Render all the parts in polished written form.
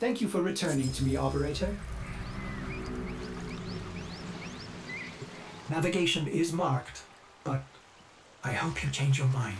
Thank you for returning to me, Operator. Navigation is marked, but I hope you change your mind.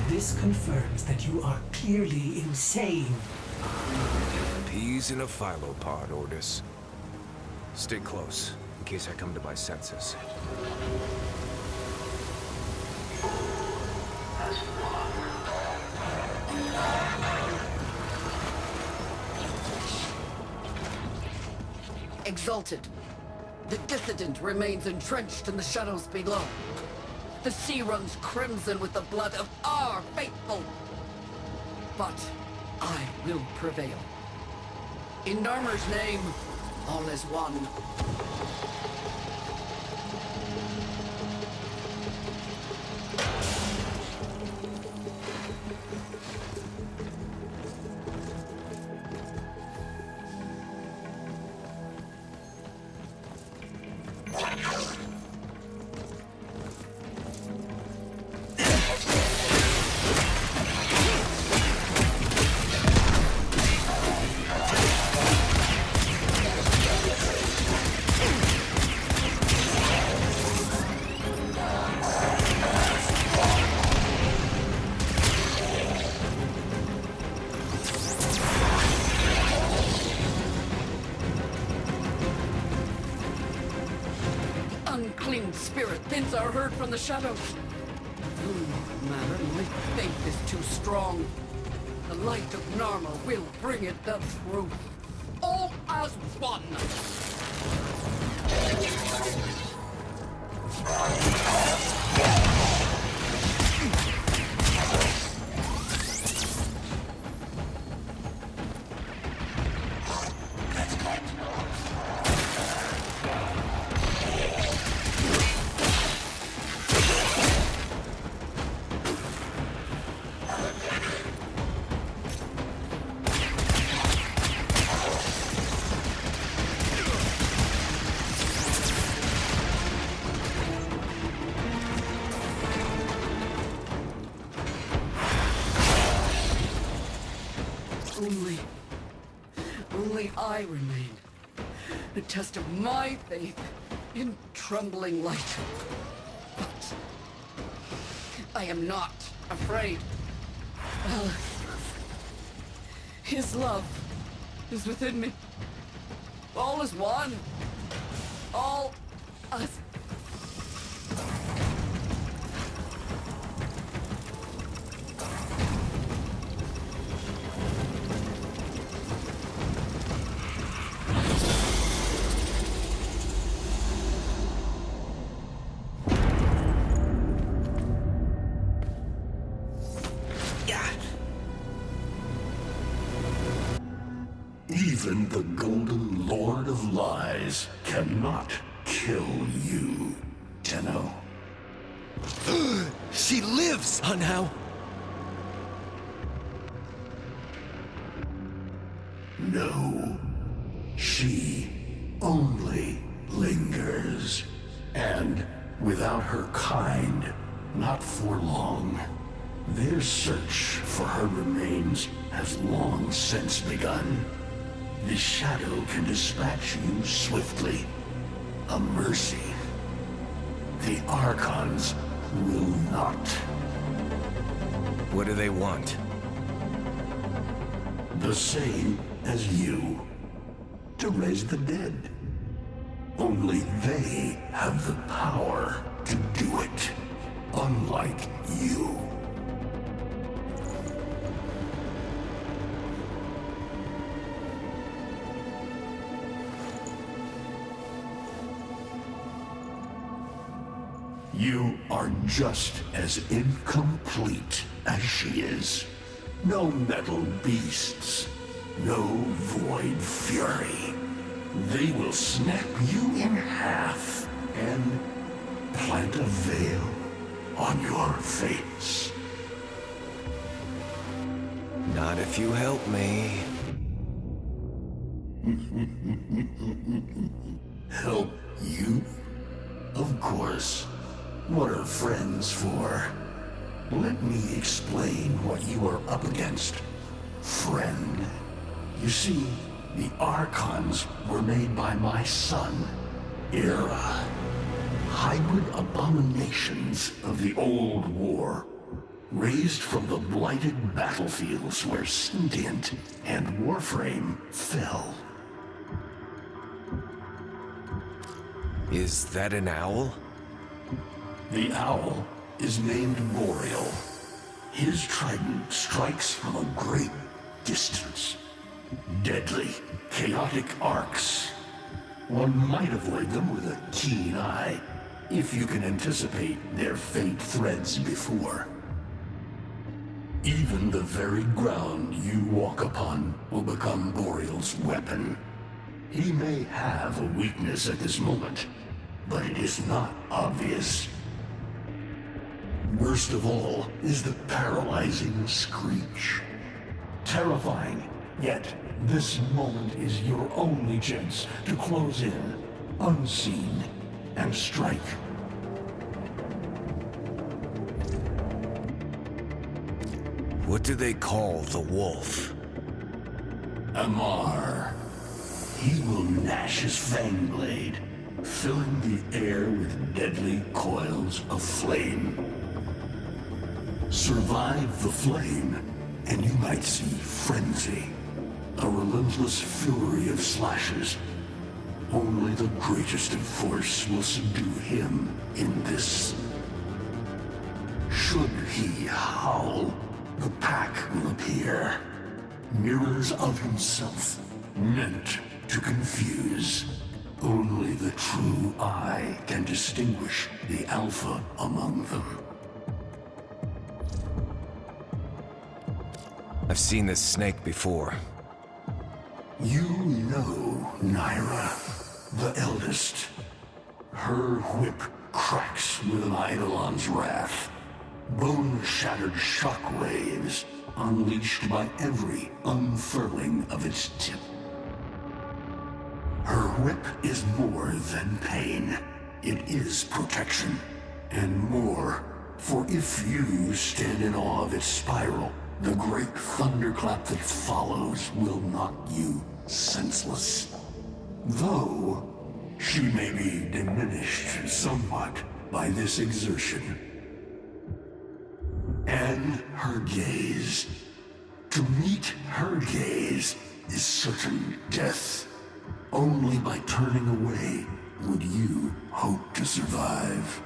This confirms that you are clearly insane. Peas in a phylopod, Ordis. Stay close, in case I come to my senses. Exalted. The dissident remains entrenched in the shadows below. The sea runs crimson with the blood of our faithful. But I will prevail. In Narmer's name, all is one. Unclean spirit thins are heard from the shadows. No matter, my faith is too strong. The light of Narmer will bring it the truth. All as one. Only I remain. The test of my faith in trembling light. But I am not afraid. Well, his love is within me. All is one. All us. Even the Golden Lord of Lies cannot kill you, Tenno. She lives somehow. No. She only lingers. And without her kind, not for long. Their search for her remains has long since begun. The shadow can dispatch you swiftly. A mercy. The Archons will not. What do they want? The same as you. To raise the dead. Only they have the power to do it. Unlike you. You are just as incomplete as she is. No metal beasts. No void fury. They will snap you in half and plant a veil on your face. Not if you help me. Help you? Of course. What are friends for? Let me explain what you are up against, friend. You see, the Archons were made by my son, Era. Hybrid abominations of the old war, raised from the blighted battlefields where Sentient and Warframe fell. Is that an owl? The owl is named Boreal. His trident strikes from a great distance. Deadly, chaotic arcs. One might avoid them with a keen eye, if you can anticipate their faint threads before. Even the very ground you walk upon will become Boreal's weapon. He may have a weakness at this moment, but it is not obvious. Worst of all is the paralyzing screech. Terrifying, yet this moment is your only chance to close in, unseen, and strike. What do they call the wolf? Amar. He will gnash his fang blade, filling the air with deadly coils of flame. Survive the flame, and you might see frenzy. A relentless fury of slashes. Only the greatest of force will subdue him in this. Should he howl, the pack will appear. Mirrors of himself, meant to confuse. Only the true eye can distinguish the alpha among them. I've seen this snake before. You know Naira, the eldest. Her whip cracks with an Eidolon's wrath. Bone-shattered shockwaves unleashed by every unfurling of its tip. Her whip is more than pain. It is protection. And more, for if you stand in awe of its spiral, the great thunderclap that follows will knock you senseless. Though, she may be diminished somewhat by this exertion. And her gaze. To meet her gaze is certain death. Only by turning away would you hope to survive.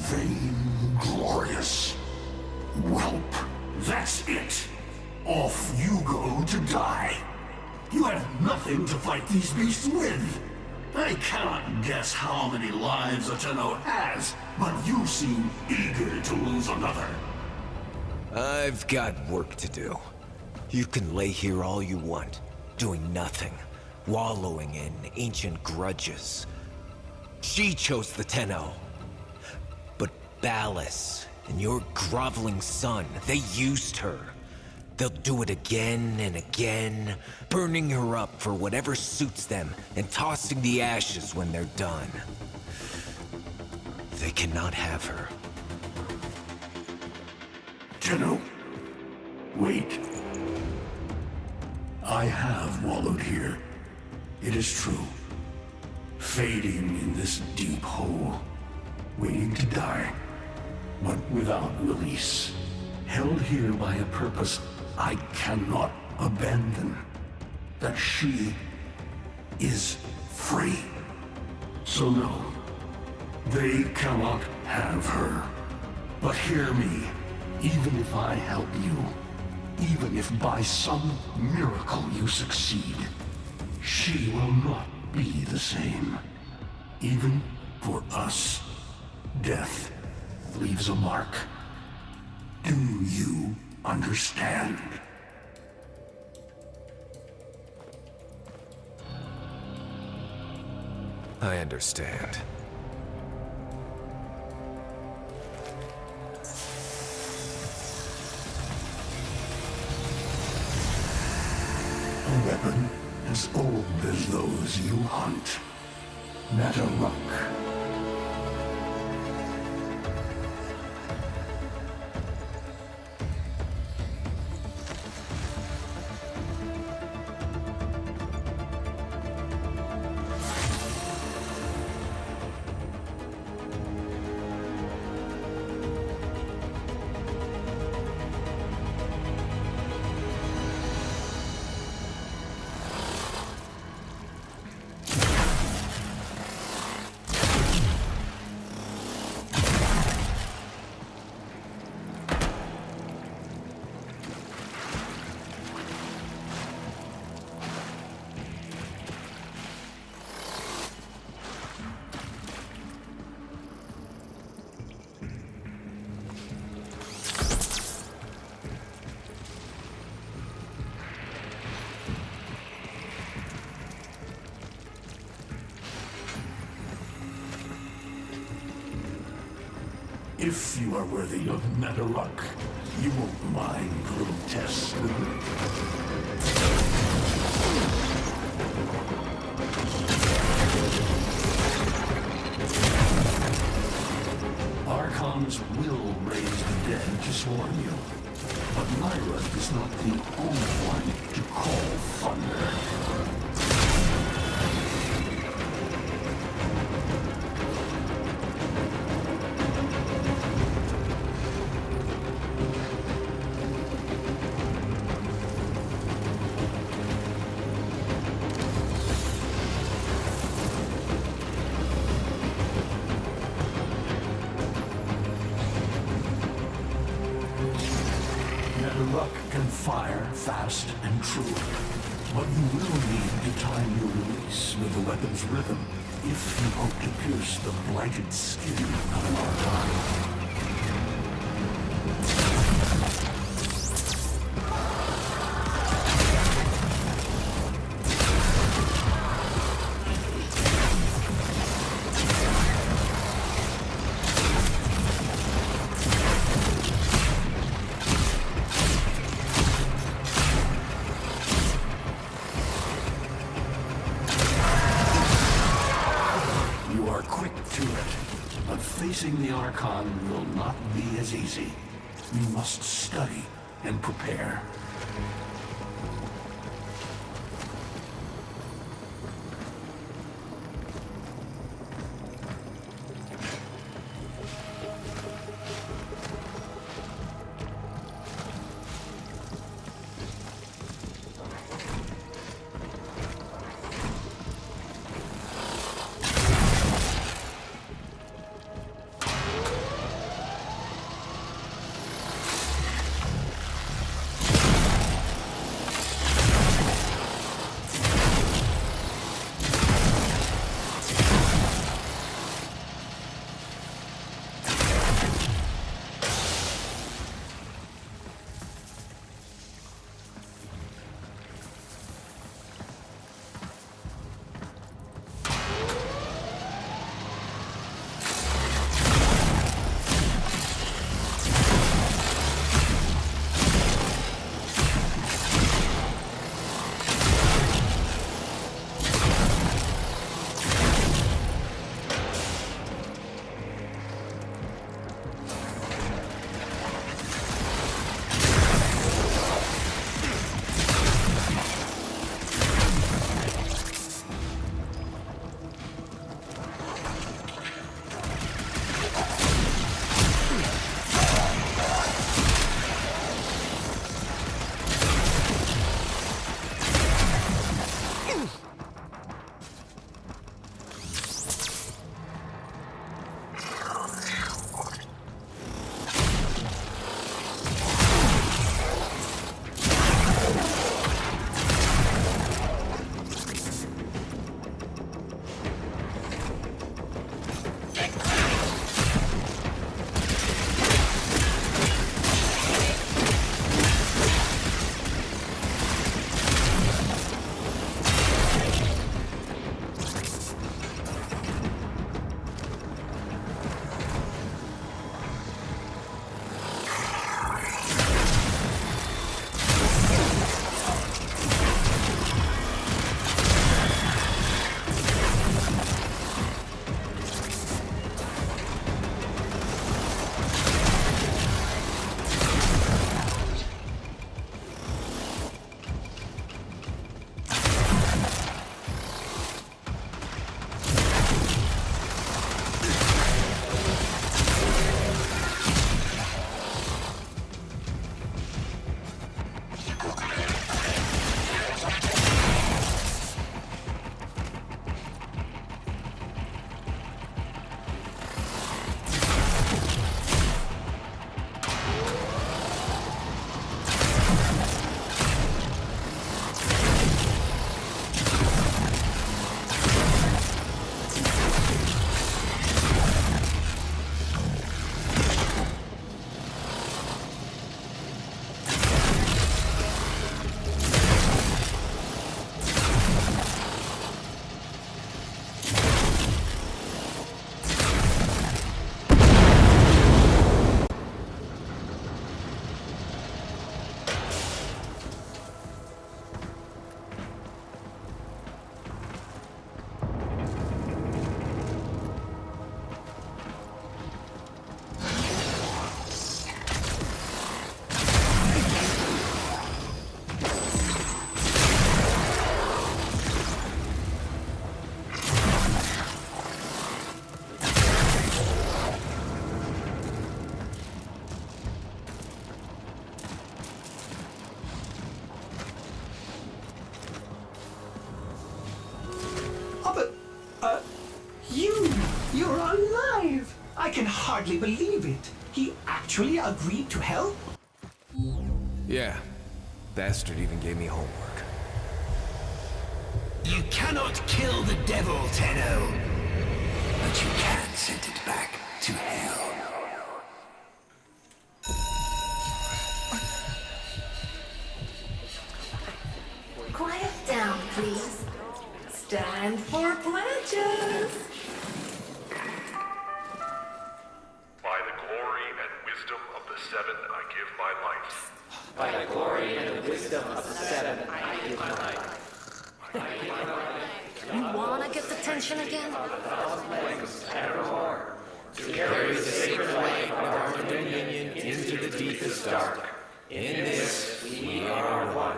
Vainglorious. Whelp, that's it. Off you go to die. You have nothing to fight these beasts with. I cannot guess how many lives a Tenno has, but you seem eager to lose another. I've got work to do. You can lay here all you want, doing nothing, wallowing in ancient grudges. She chose the Tenno. But Ballas and your groveling son, they used her. They'll do it again and again, burning her up for whatever suits them and tossing the ashes when they're done. They cannot have her. Tenno, wait. I have wallowed here. It is true. Fading in this deep hole, waiting to die, but without release. Held here by a purpose I cannot abandon. That she is free. So no, they cannot have her. But hear me, even if I help you, even if by some miracle you succeed, she will not be the same. Even for us, death leaves a mark. Do you understand? I understand. A weapon as old as those you hunt. Matterruck. If you are worthy of Matterruck, you won't mind a little test, will you? Archons will raise the dead to swarm you. But Myra is not the only one to call thunder. Matterruck can fire fast and true, but you will need to time your release with the weapon's rhythm if you hope to pierce the blighted skin of an Archon. Facing the Archon will not be as easy. You must study and prepare. hardly believe it. He actually agreed to help? Yeah. Bastard even gave me homework. You cannot kill the devil, Tenno. But you can send it back to hell. Quiet down, please. Stand for pledges. By the glory and wisdom of the Seven, I give my life. By the glory and the wisdom of the Seven, I give my life. You wanna get the tension again? Evermore. To carry the sacred flame of our dominion into the deepest dark. In this, we are one.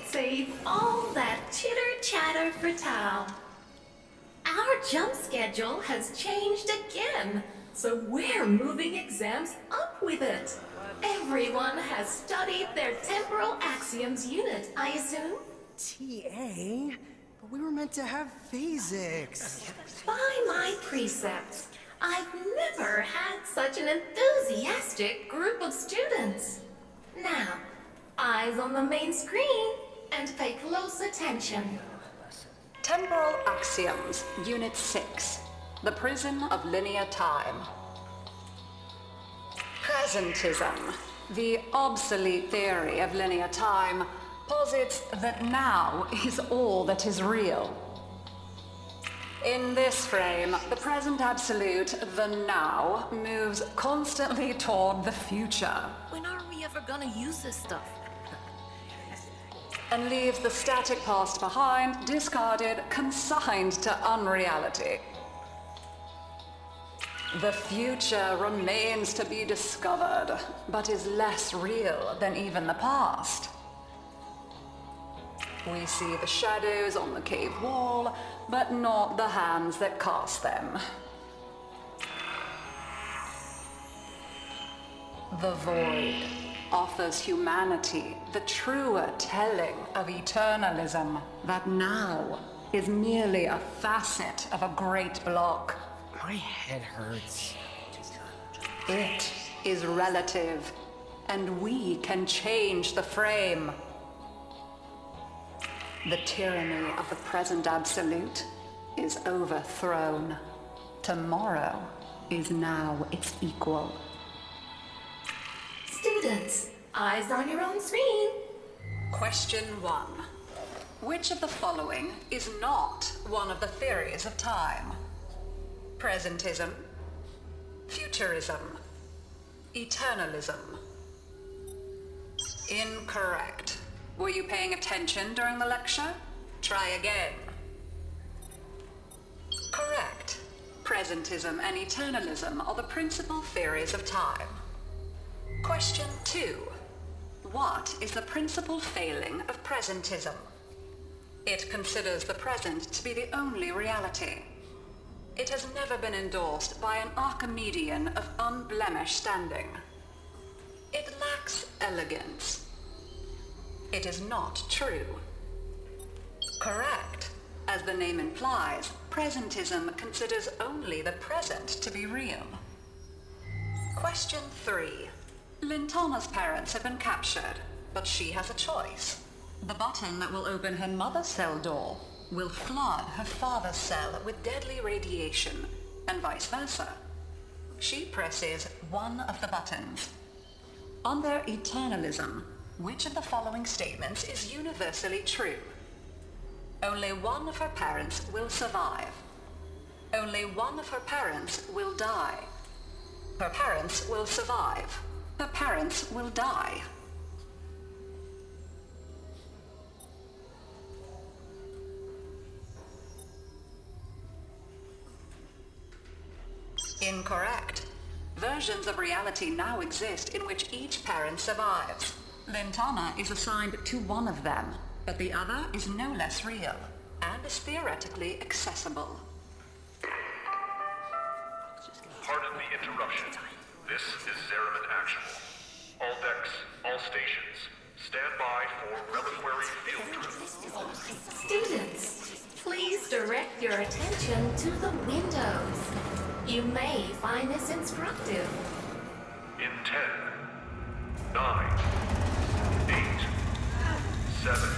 Save all that chitter-chatter for Tao. Our jump schedule has changed again, so we're moving exams up with it. Everyone has studied their temporal axioms unit, I assume? TA? But we were meant to have physics. By my precepts, I've never had such an enthusiastic group of students. Now, eyes on the main screen and pay close attention. Temporal Axioms, Unit 6. The Prison of Linear Time. Presentism, the obsolete theory of linear time, posits that now is all that is real. In this frame, the present absolute, the now, moves constantly toward the future. When are we ever gonna use this stuff? And leaves the static past behind, discarded, consigned to unreality. The future remains to be discovered, but is less real than even the past. We see the shadows on the cave wall, but not the hands that cast them. The void offers humanity the truer telling of eternalism, that now is merely a facet of a great block. My head hurts. It is relative, and we can change the frame. The tyranny of the present absolute is overthrown. Tomorrow is now its equal. Students, eyes on your own screen. Question 1. Which of the following is not one of the theories of time? Presentism, futurism, eternalism. Incorrect. Were you paying attention during the lecture? Try again. Correct. Presentism and eternalism are the principal theories of time. Question 2. What is the principal failing of presentism? It considers the present to be the only reality. It has never been endorsed by an Archimedean of unblemished standing. It lacks elegance. It is not true. Correct. As the name implies, presentism considers only the present to be real. Question 3. Lintana's parents have been captured, but she has a choice. The button that will open her mother's cell door will flood her father's cell with deadly radiation, and vice versa. She presses one of the buttons. Under eternalism, which of the following statements is universally true? Only one of her parents will survive. Only one of her parents will die. Her parents will survive. Her parents will die. Incorrect. Versions of reality now exist in which each parent survives. Lintana is assigned to one of them, but the other is no less real, and is theoretically accessible. Pardon the interruption. This is Zeraman Actual. All decks, all stations, Stand by for reliquary field trip. Students, please direct your attention to the windows. You may find this instructive. In 10, 9, 8, 7,